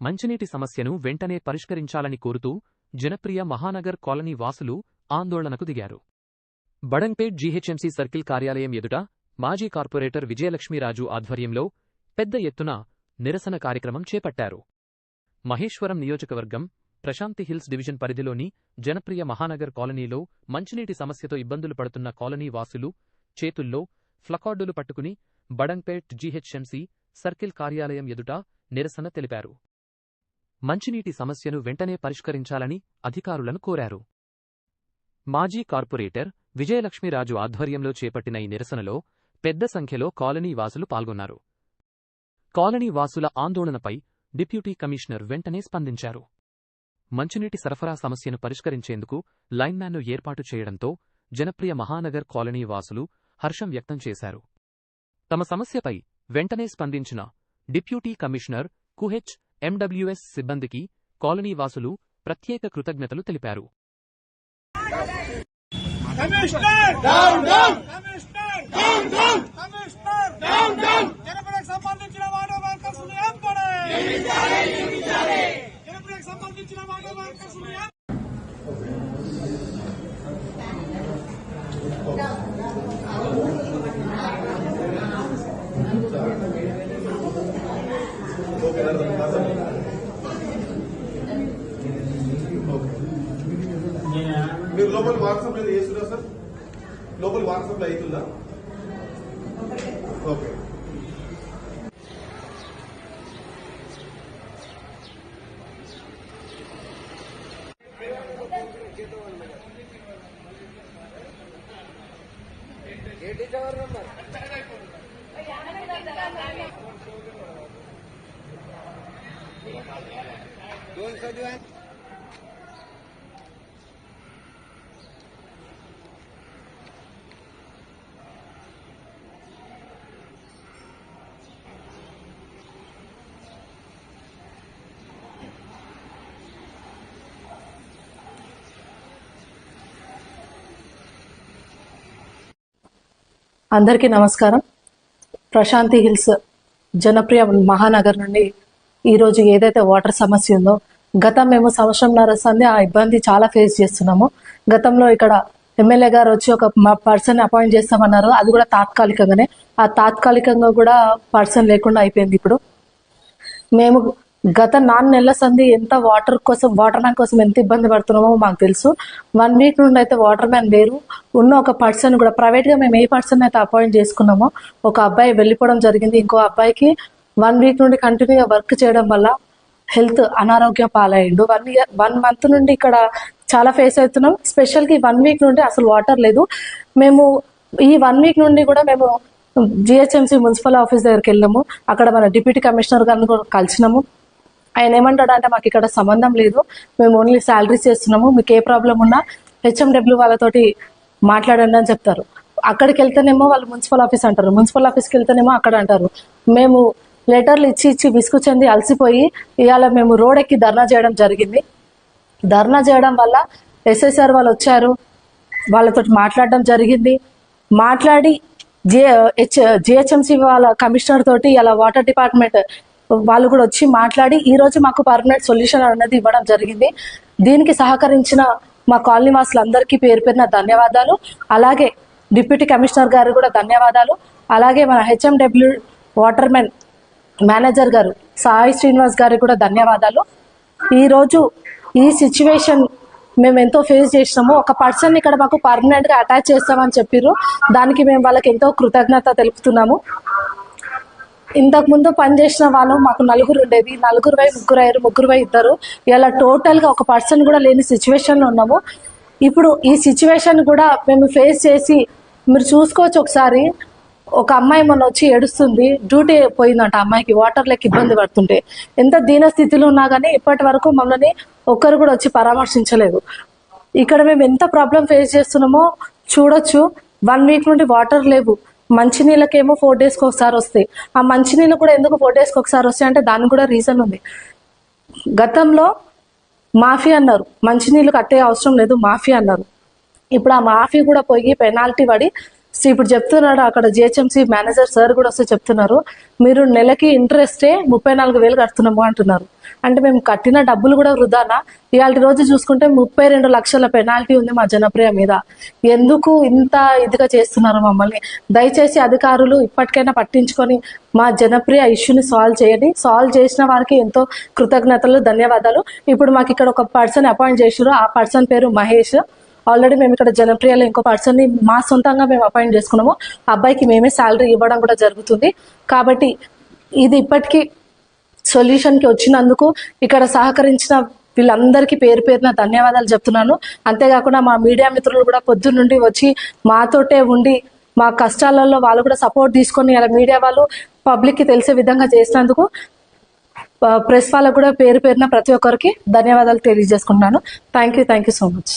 మంచినీటి సమస్యను వెంటనే పరిష్కరించాలని కోరుతూ జనప్రియ మహానగర్ కాలనీ వాసులు ఆందోళనకు దిగారు. బడంగ్పేట్ జీహెచ్ఎంసీ సర్కిల్ కార్యాలయం ఎదుట మాజీ కార్పొరేటర్ విజయలక్ష్మీరాజు ఆధ్వర్యంలో పెద్ద ఎత్తున నిరసన కార్యక్రమం చేపట్టారు. మహేశ్వరం నియోజకవర్గం ప్రశాంతి హిల్స్ డివిజన్ పరిధిలోని జనప్రియ మహానగర్ కాలనీలో మంచినీటి సమస్యతో ఇబ్బందులు పడుతున్న కాలనీ వాసులు చేతుల్లో ప్లకార్డులు పట్టుకుని బడంగ్పేట్ జీహెచ్ఎంసీ సర్కిల్ కార్యాలయం ఎదుట నిరసన తెలిపారు. మంచినీటి సమస్యను వెంటనే పరిష్కరించాలని అధికారులను కోరారు. మాజీ కార్పొరేటర్ విజయలక్ష్మీరాజు ఆధ్వర్యంలో చేపట్టిన ఈ నిరసనలో పెద్ద సంఖ్యలో కాలనీ వాసులు పాల్గొన్నారు. కాలనీ వాసుల ఆందోళనపై డిప్యూటీ కమిషనర్ వెంటనే స్పందించారు. మంచినీటి సరఫరా సమస్యను పరిష్కరించేందుకు లైన్మ్యాన్ను ఏర్పాటు చేయడంతో జనప్రియ మహానగర్ కాలనీ వాసులు హర్షం వ్యక్తం చేశారు. తమ సమస్యపై వెంటనే స్పందించిన డిప్యూటీ కమిషనర్ కుహెచ్ ఎండబ్ల్యూఎస్ సిబ్బందికి కాలనీ వాసులు ప్రత్యేక కృతజ్ఞతలు తెలిపారు. మీరు లోపల వాట్సాప్ లో చేస్తున్నా సార్? లోపల వాట్సాప్ లో అవుతుందా? ఓకే. అందరికీ నమస్కారం. ప్రశాంతి హిల్స్ జనప్రియ మహానగర్ నుండి ఈరోజు ఏదైతే వాటర్ సమస్య ఉందో మేము సంవత్సరంన్నర సంది ఆ ఇబ్బంది చాలా ఫేస్ చేస్తున్నాము. గతంలో ఇక్కడ ఎమ్మెల్యే గారు వచ్చి ఒక పర్సన్ అపాయింట్ చేస్తామన్నారు. అది కూడా తాత్కాలికంగానే. ఆ తాత్కాలికంగా కూడా పర్సన్ లేకుండా అయిపోయింది. ఇప్పుడు మేము గత 4 నెలల సంది ఎంత వాటర్ మ్యాన్ కోసం ఎంత ఇబ్బంది పడుతున్నామో మాకు తెలుసు. 1 వీక్ నుండి అయితే వాటర్ మ్యాన్ లేరు. ఉన్న ఒక పర్సన్ కూడా ప్రైవేట్గా మేము ఏ పర్సన్ అయితే అపాయింట్ చేసుకున్నామో ఒక అబ్బాయి వెళ్ళిపోవడం జరిగింది. ఇంకో అబ్బాయికి 1 వీక్ నుండి కంటిన్యూగా వర్క్ చేయడం వల్ల హెల్త్ అనారోగ్యం పాలయ్యిండు. 1 మంత్ నుండి ఇక్కడ చాలా ఫేస్ అవుతున్నాం. స్పెషల్గా ఈ 1 వీక్ నుండి అసలు వాటర్ లేదు. మేము ఈ 1 వీక్ నుండి కూడా మేము జిహెచ్ఎంసీ మున్సిపల్ ఆఫీస్ దగ్గరికి వెళ్ళాము. అక్కడ మన డిప్యూటీ కమిషనర్ గారిని కూడా కలిసినాము. ఆయన ఏమంటాడు అంటే మాకు ఇక్కడ సంబంధం లేదు, మేము ఓన్లీ శాలరీస్ చేస్తున్నాము, మీకు ఏ ప్రాబ్లం ఉన్నా హెచ్ఎండబ్ల్యూ వాళ్ళతోటి మాట్లాడండి అని చెప్తారు. అక్కడికి వెళ్తేనేమో వాళ్ళు మున్సిపల్ ఆఫీస్ అంటారు, మున్సిపల్ ఆఫీస్కి వెళ్తేనేమో అక్కడ అంటారు. మేము లెటర్లు ఇచ్చి విసుగు చెంది అలసిపోయి ఇవాళ మేము రోడ్ ఎక్కి ధర్నా చేయడం జరిగింది. ధర్నా చేయడం వల్ల ఎస్ఐసార్ వాళ్ళు వచ్చారు, వాళ్ళతోటి మాట్లాడడం జరిగింది. మాట్లాడి జిహెచ్ఎంసీ వాళ్ళ కమిషనర్ తోటి ఇలా వాటర్ డిపార్ట్మెంట్ వాళ్ళు కూడా వచ్చి మాట్లాడి ఈ రోజు మాకు పర్మనెంట్ సొల్యూషన్ అనేది ఇవ్వడం జరిగింది. దీనికి సహకరించిన మా కాలనీ వాసులందరికీ పేరు పేరున ధన్యవాదాలు. అలాగే డిప్యూటీ కమిషనర్ గారు కూడా ధన్యవాదాలు. అలాగే మన హెచ్ఎండబ్ల్యూ వాటర్ మ్యాన్ మేనేజర్ గారు సాయి శ్రీనివాస్ గారికి కూడా ధన్యవాదాలు. ఈరోజు ఈ సిచ్యువేషన్ మేము ఎంతో ఫేస్ చేసినాము. ఒక పర్సన్ ఇక్కడ మాకు పర్మనెంట్గా అటాచ్ చేస్తామని చెప్పారు. దానికి మేము వాళ్ళకి ఎంతో కృతజ్ఞత తెలుపుతున్నాము. ఇంతకు ముందు పనిచేసిన వాళ్ళు మాకు 4 ఉండేది. 4 వై 3 అయ్యారు, 3 వై 2. ఇలా టోటల్గా ఒక పర్సన్ కూడా లేని సిచ్యువేషన్లో ఉన్నాము. ఇప్పుడు ఈ సిచ్యువేషన్ కూడా మేము ఫేస్ చేసి మీరు చూసుకోవచ్చు. ఒకసారి ఒక అమ్మాయి మొన్న వచ్చి ఏడుస్తుంది, డ్యూటీ పోయిందంట. అమ్మాయికి వాటర్ లెక్క ఇబ్బంది పడుతుంటే ఎంత దీన స్థితిలో ఉన్నా కానీ ఇప్పటి వరకు మమ్మల్ని ఒక్కరు కూడా వచ్చి పరామర్శించలేదు. ఇక్కడ మేము ఎంత ప్రాబ్లం ఫేస్ చేస్తున్నామో చూడొచ్చు. 1 వీక్ నుండి వాటర్ లేవు. మంచినీళ్ళకేమో 4 డేస్కి ఒకసారి వస్తాయి. ఆ మంచినీళ్ళు కూడా ఎందుకు 4 డేస్కి ఒకసారి వస్తాయి అంటే దానికి కూడా రీజన్ ఉంది. గతంలో మాఫీ అన్నారు, మంచినీళ్ళు కట్టే అవసరం లేదు మాఫీ అన్నారు. ఇప్పుడు ఆ మాఫీ కూడా పోయి పెనాల్టీ పడి ఇప్పుడు చెప్తున్నాడు అక్కడ జిహెచ్ఎంసీ మేనేజర్ సార్ కూడా వస్తే చెప్తున్నారు, మీరు నెలకి ఇంట్రెస్టే 34,000 కడుతున్నాము అంటున్నారు. అంటే మేము కట్టిన డబ్బులు కూడా వృధానా? ఇవాళ రోజు చూసుకుంటే 32 లక్షల పెనాల్టీ ఉంది మా జనప్రియ మీద. ఎందుకు ఇంత ఇదిగా చేస్తున్నారు మమ్మల్ని? దయచేసి అధికారులు ఇప్పటికైనా పట్టించుకొని మా జనప్రియ ఇష్యూని సాల్వ్ చేయండి. సాల్వ్ చేసిన వారికి ఎంతో కృతజ్ఞతలు, ధన్యవాదాలు. ఇప్పుడు మాకు ఇక్కడ ఒక పర్సన్ అపాయింట్ చేసారు, ఆ పర్సన్ పేరు మహేష్. ఆల్రెడీ మేము ఇక్కడ జనప్రియలో ఇంకో పర్సన్ని మా సొంతంగా మేము అపాయింట్ చేసుకున్నాము. అబ్బాయికి మేమే శాలరీ ఇవ్వడం కూడా జరుగుతుంది. కాబట్టి ఇది ఇప్పటికీ సొల్యూషన్కి వచ్చినందుకు ఇక్కడ సహకరించిన వీళ్ళందరికీ పేరు పేరున ధన్యవాదాలు చెప్తున్నాను. అంతేకాకుండా మా మీడియా మిత్రులు కూడా పొద్దున్న నుండి వచ్చి మాతోటే ఉండి మా కష్టాలలో వాళ్ళు కూడా సపోర్ట్ తీసుకొని అలా మీడియా వాళ్ళు పబ్లిక్కి తెలిసే విధంగా చేసినందుకు ప్రెస్ వాళ్ళకు కూడా పేరు పేరున ప్రతి ఒక్కరికి ధన్యవాదాలు తెలియజేసుకుంటున్నాను. Thank you so much.